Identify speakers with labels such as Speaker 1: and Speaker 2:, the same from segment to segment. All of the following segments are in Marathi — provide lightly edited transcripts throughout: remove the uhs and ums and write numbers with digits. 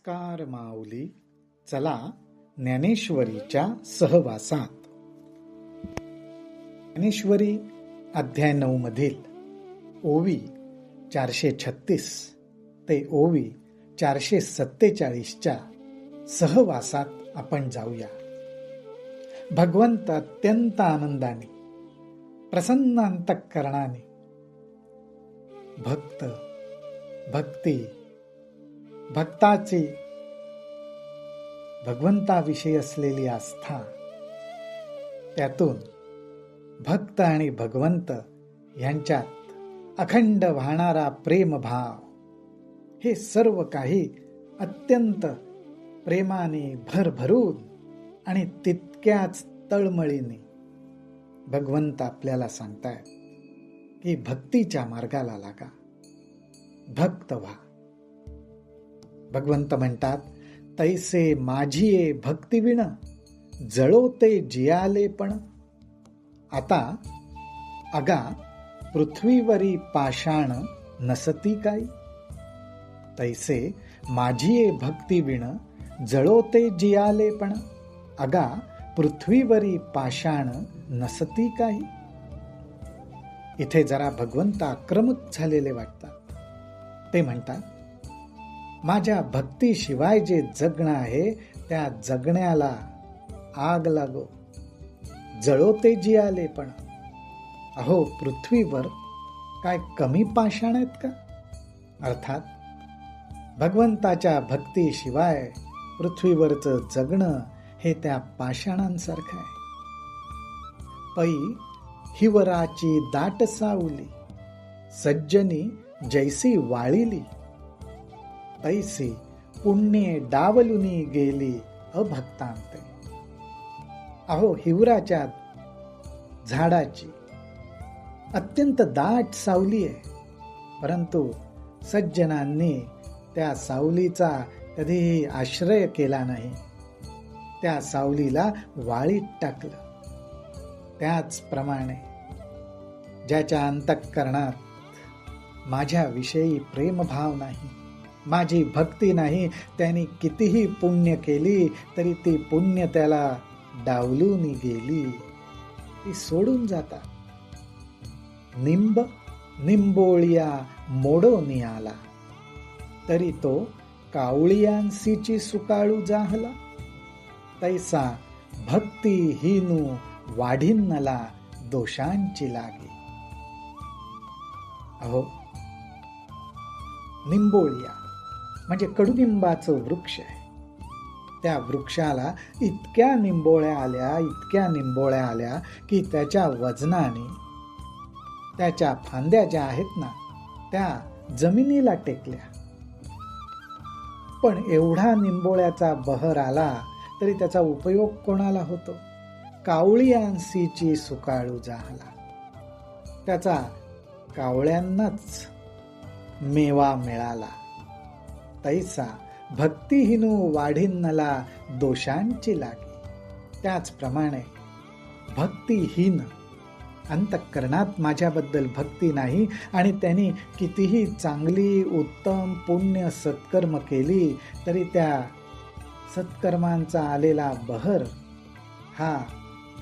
Speaker 1: नमस्कार माऊली, चला ज्ञानेश्वरीच्या सहवासात. ज्ञानेश्वरी अध्याय 9 मधील ओवी 436 ते ओवी 447च्या सहवासात आपण जाऊया. भगवंत अत्यंत आनंदाने, प्रसन्न अंतःकरणाने भक्त, भक्ती, भक्ताची भगवंताविषयी असलेली आस्था, त्यातून भक्त आणि भगवंत यांच्यात अखंड वाहणारा प्रेमभाव, हे सर्व काही अत्यंत प्रेमाने भरभरून आणि तितक्याच तळमळीने भगवंत आपल्याला सांगतायत की भक्तीच्या मार्गाला लागा, भक्त व्हा. भगवंत म्हणतात, तैसे माझिये भक्तिविण जळोते जियाले पण. आता अगा पृथ्वीवरी पाषाण नसती काय. तैसे माझिये भक्तिविण जळोते जियाले पण. अगा पृथ्वीवरी पाषाण नसती काही. इथे जरा भगवंत आक्रमक झालेले वाटतात. ते म्हणतात, माझ्या भक्तीशिवाय जे जगणं आहे त्या जगण्याला आग लागो, जळोते जियाले पण. अहो, पृथ्वीवर काय कमी पाषाण आहेत का? अर्थात भगवंताच्या भक्तीशिवाय पृथ्वीवरचं जगणं हे त्या पाषाणांसारखं आहे. पै हिवराची दाट सावली, सज्जनी जैसी वाळिली. तैसी पुण्ये डावलुनी गेली अभक्तांते. अहो, हिवराच्या झाडाची अत्यंत दाट सावली आहे, परंतु सज्जनांनी त्या सावलीचा कधीही आश्रय केला नाही, त्या सावलीला वाळीत टाकलं. त्याचप्रमाणे ज्याच्या अंतःकरणात माझ्याविषयी प्रेमभाव नाही, माझी भक्ती नाही, त्यांनी कितीही पुण्य केली तरी ती पुण्य त्याला डावलून गेली, ती सोडून जातात. निंब निंबोळिया मोडोनी आला, तरी तो कावळियांसीची सुकाळू जाहला. तैसा भक्ती हीनू वाढिन्नला दोषांची लागे. अहो, निंबोळिया म्हणजे कडुनिंबाचं वृक्ष आहे. त्या वृक्षाला इतक्या निंबोळ्या आल्या की त्याच्या वजनाने त्याच्या फांद्या ज्या आहेत ना, त्या जमिनीला टेकल्या. पण एवढा निंबोळ्याचा बहर आला तरी त्याचा उपयोग कोणाला होतो? कावळियांसीची सुकाळू जाहला. त्याचा कावळ्यांनाच मेवा मिळाला. तैसा भक्तिहीनू वाढिन्नला दोषांची लागी. त्याचप्रमाणे भक्तिहीन, अंतःकरणात माझ्याबद्दल भक्ती नाही आणि त्यांनी कितीही चांगली उत्तम पुण्य सत्कर्म केली तरी त्या सत्कर्मांचा आलेला बहर हा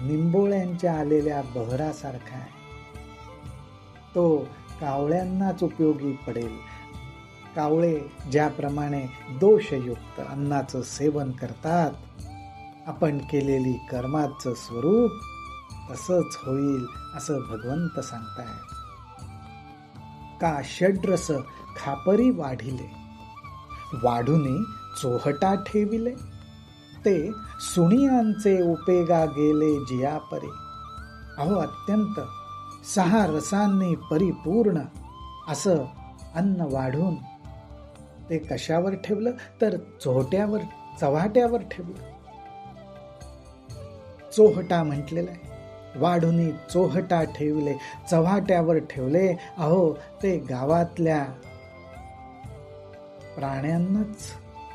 Speaker 1: निंबोळ्यांच्या आलेल्या बहरासारखा आहे. तो कावळ्यांनाच उपयोगी पडेल. कावळे ज्याप्रमाणे दोषयुक्त अन्नाचं सेवन करतात, आपण केलेली कर्माचं स्वरूप तसंच होईल असं भगवंत सांगतायत. का षड्रस खापरी वाढिले, वाढुनी चोहटा ठेविले. ते सुणियांचे उपेगा गेले जियापरे. अहो, अत्यंत 6 रसांनी परिपूर्ण असं अन्न वाढून ते कशावर ठेवलं तर चव्हाट्यावर ठेवलं. चोहटा म्हटलेलं आहे. वाढुनी चोहटा ठेवले, चव्हाट्यावर ठेवले. अहो, ते गावातल्या प्राण्यांनाच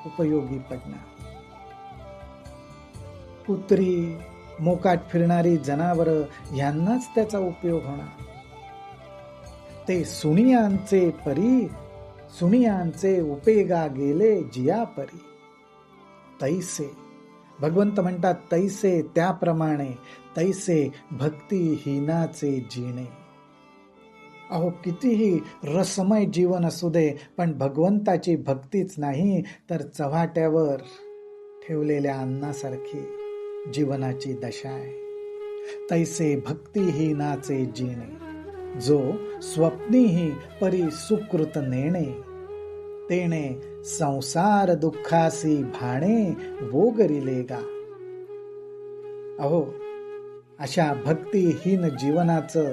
Speaker 1: उपयोगी पडणार. कुत्री, मोकाट फिरणारी जनावरं यांनाच त्याचा उपयोग होणार. ते सुणियांचे उपेगा गेले जिया परी. तैसे. भगवंत म्हणतात तैसे त्याप्रमाणे, तैसे भक्तिहीनाचे जिणे. अहो कितीही रसमय जीवन असू दे, पण भगवंताची भक्तीच नाही तर चव्हाट्यावर ठेवलेल्या अन्नासारखी जीवनाची दशा आहे. तैसे भक्तिहीनाचे जिणे, जो स्वप्नीही परी सुकृत नेणे, तेणे संसार दुःखासी भाणे वोगरिलेगा. अहो अशा भक्तिहीन जीवनाचं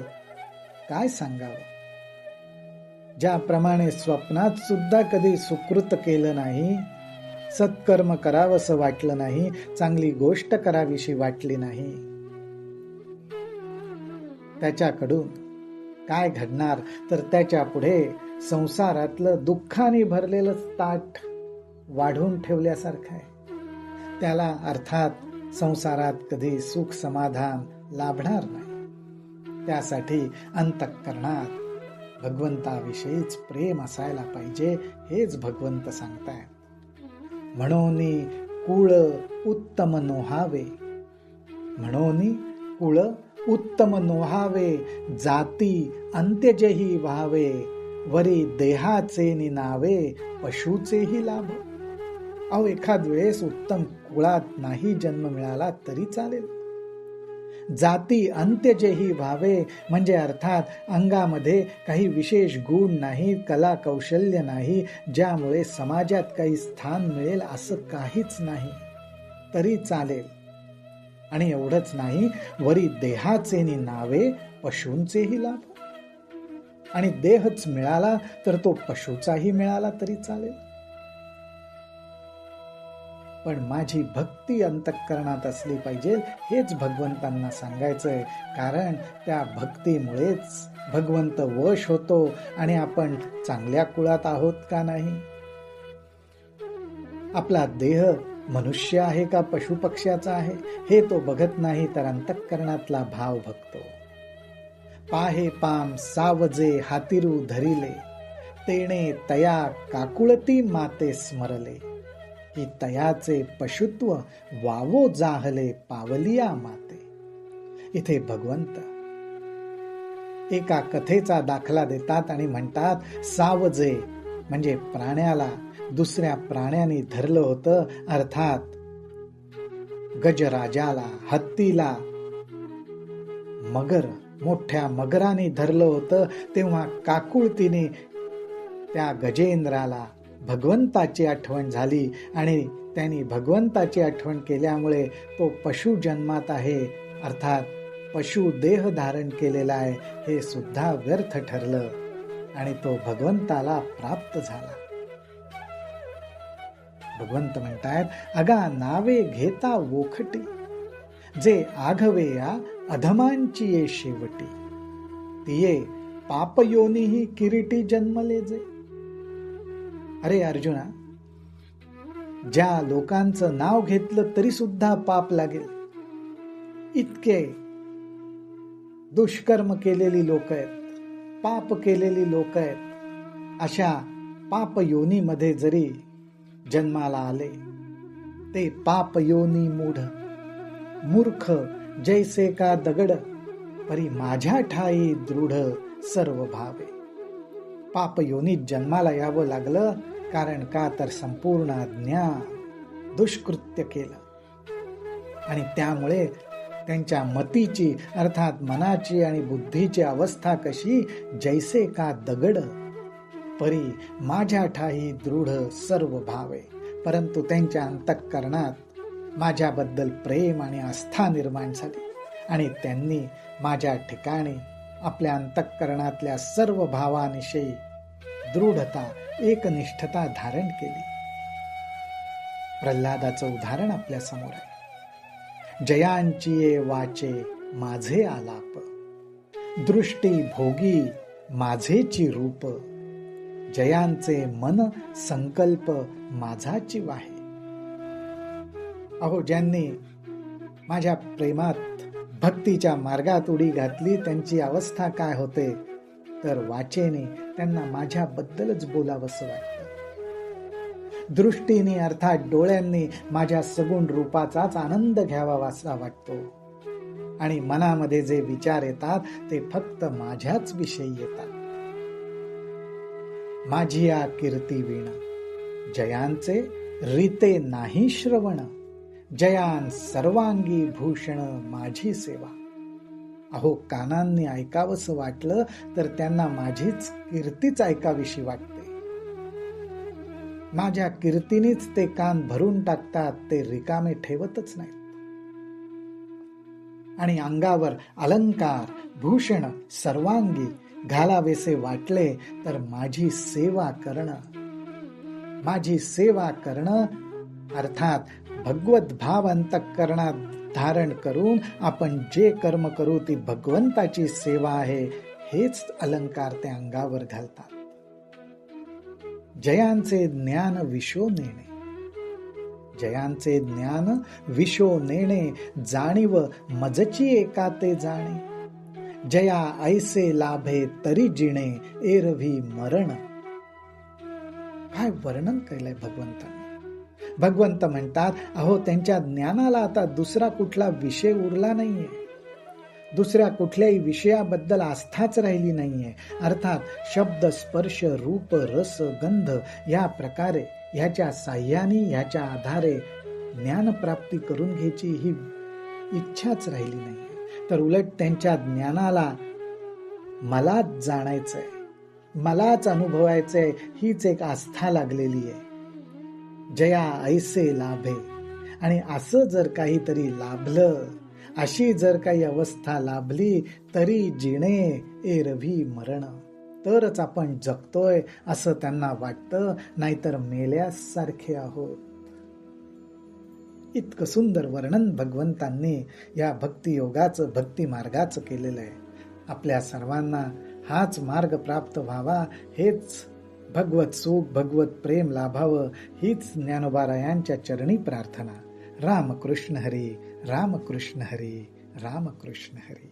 Speaker 1: काय सांगावं, ज्याप्रमाणे स्वप्नात सुद्धा कधी सुकृत केलं नाही, सत्कर्म करावंसं वाटलं नाही, चांगली गोष्ट करावीशी वाटली नाही, त्याच्याकडून काय घडणार तर त्याच्या पुढे संसारातलं दुःखाने भरलेलं ताट वाढून ठेवल्यासारखं आहे. त्याला अर्थात संसारात कधी सुख समाधान लाभणार नाही. त्यासाठी अंतःकरणात भगवंताविषयीच प्रेम असायला पाहिजे, हेच भगवंत सांगतायत. म्हणोनी कुळ उत्तम नोहावे, म्हणोनी कुळ उत्तम नोहावे, जाती अंत्यजही व्हावे, वरी देहाचे निनावे पशुचेही लाभ. अहो एखाद वेळेस उत्तम कुळात नाही जन्म मिळाला तरी चालेल, जाती अंत्यजेही व्हावे म्हणजे अर्थात अंगामध्ये काही विशेष गुण नाही, कला कौशल्य नाही, ज्यामुळे समाजात काही स्थान मिळेल असं काहीच नाही तरी चालेल. आणि एवढंच नाही, वरी देहाचे नावे पशूंचेही लाभ. आणि देहच मिळाला तर तो पशुचाही मिळाला तरी चालेल. पण माझी भक्ती अंतःकरणात असली पाहिजे, हेच भगवंतांना सांगायचंय. कारण त्या भक्तीमुळेच भगवंत वश होतो आणि आपण चांगल्या कुळात आहोत का नाही. आपला देह मनुष्य आहे का पशुपक्ष्याचा आहे हे तो बघत नाही, तर अंतःकरणातला भाव बघतो. पाहे पाम सावजे हातिरू धरिले, तेणे तया काकुळती माते स्मरले, की तयाचे पशुत्व वावो जाहले पावलिया माते. इथे भगवंत एका कथेचा दाखला देतात आणि म्हणतात सावजे म्हणजे प्राण्याला दुसऱ्या प्राण्याने धरलं होतं, अर्थात गजराजाला, हत्तीला मगर मोठ्या मगराने धरलं होतं. तेव्हा काकुळतीने त्या गजेंद्राला भगवंताची आठवण झाली आणि त्यांनी भगवंताची आठवण केल्यामुळे तो पशु जन्मात आहे, अर्थात पशु देह धारण केलेला आहे, हे सुद्धा व्यर्थ ठरलं आणि तो भगवंताला प्राप्त झाला. भगवंत म्हणतायत अगा नावे घेता वोखटी, जे आघवे या अधमांची ये शेवटी, तिये पापयोनीही किरीटी जन्मले जे. अरे अर्जुना, ज्या लोकांचं नाव घेतलं तरी सुद्धा पाप लागेल, इतके दुष्कर्म केलेली लोक आहेत, पाप केलेली लोक आहेत, अशा पाप योनीमध्ये जरी जन्माला आले, ते पाप योनी मूढ मूर्ख जैसे का दगड, परी माझ्या ठाई दृढ सर्व भावे. पाप योनीत जन्माला यावं लागलं, कारण का तर संपूर्ण अज्ञान दुष्कृत्य केलं आणि त्यामुळे त्यांच्या मतीची अर्थात मनाची आणि बुद्धीची अवस्था कशी, जैसे का दगड, परी माझ्या ठाई दृढ सर्व भावे. परंतु त्यांच्या अंतःकरणात माझ्याबद्दल प्रेम आणि आस्था निर्माण झाली आणि त्यांनी माझ्या ठिकाणी आपल्या अंतःकरणातल्या सर्व भावांविषयी दृढता, एकनिष्ठता धारण केली. प्रल्हादाचं उदाहरण आपल्या समोर आहे. जयांची ये वाचे माझे आलाप, दृष्टी भोगी माझेची रूप, जयांचे मन संकल्प माझाची वाहे. अहो ज्यांनी माझ्या प्रेमात भक्तीच्या मार्गात उडी घातली, त्यांची अवस्था काय होते तर वाचेने त्यांना माझ्याबद्दलच बोलावंसं वाटतं. दृष्टीने अर्थात डोळ्यांनी माझ्या सगुण रूपाचाच आनंद घ्यावा असा वाटतो. आणि मनामध्ये जे विचार येतात ते फक्त माझ्याच विषयी येतात. माझी या कीर्ती वीण, जयांचे रीते नाही श्रवण, जयान सर्वांगी भूषण माझी सेवा. अहो, कानांनी ऐकावंसं वाटलं तर त्यांना माझीच कीर्तीच ऐकावीशी वाटते. माझ्या कीर्तीनेच ते कान भरून टाकतात, ते रिकामे ठेवतच नाहीत. आणि अंगावर अलंकार भूषण सर्वांगी घालावेसे वाटले तर माझी सेवा करणं अर्थात भगवत भाव अंतःकरणात धारण करून आपण जे कर्म करू ती भगवंताची सेवा आहे, हेच अलंकार ते अंगावर घालतात. जयांचे ज्ञान विशो नेणे, जाणीव मजची एका ते जाणे. जया ऐसे लाभे तरी जिणे, एरवी मरण. काय वर्णन केलंय भगवंतांनी. भगवंत म्हणतात, अहो त्यांच्या ज्ञानाला आता दुसरा कुठला विषय उरला नाहीये, दुसऱ्या कुठल्याही विषयाबद्दल आस्थाच राहिली नाहीये. अर्थात शब्द स्पर्श रूप रस गंध या प्रकारे ह्याच्या साह्याने ह्याच्या आधारे ज्ञान प्राप्ती करून घ्यायची ही इच्छाच राहिली नाहीये. तर उलट त्यांच्या ज्ञानाला मलाच जाणायचंय, मलाच अनुभवायचंय, हीच एक आस्था लागलेली आहे. जया ऐसे लाभे. आणि असं जर काहीतरी लाभलं, अशी जर काही अवस्था लाभली तरी जिणे एरवी मरण. तरच आपण जगतोय असं त्यांना वाटतं, नाहीतर मेल्यासारखे आहोत. इतकं सुंदर वर्णन भगवंतांनी या भक्ती योगाचं, भक्ती मार्गाचं केलेलं आहे. आपल्या सर्वांना हाच मार्ग प्राप्त व्हावा, हेच भगवत सुख भगवत प्रेम लाभावं, हीच ज्ञानोबारायांच्या चरणी प्रार्थना. रामकृष्ण हरी, रामकृष्ण हरी, रामकृष्ण हरी.